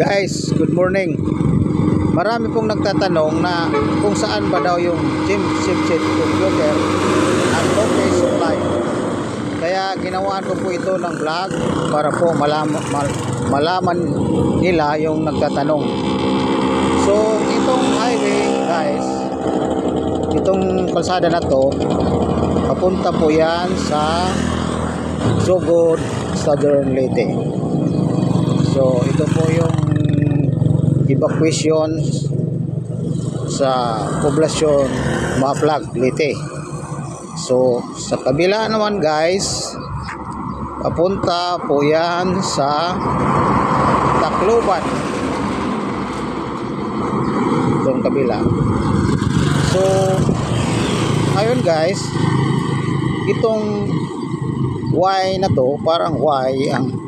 Guys, good morning. Marami pong nagtatanong na kung saan ba daw yung chipset computer at okay supply. Kaya ginawaan ko po ito ng vlog para po malaman nila yung nagtatanong. So, itong highway guys, itong kalsada na to, papunta po yan sa Sugod, Southern Leyte. So, ito po yung evacuation sa poblasyon Maplag, Leyte. So, sa kabila naman guys, papunta po yan sa Tacloban. Itong kabila. So, ayun guys, itong Y na to, parang Y ang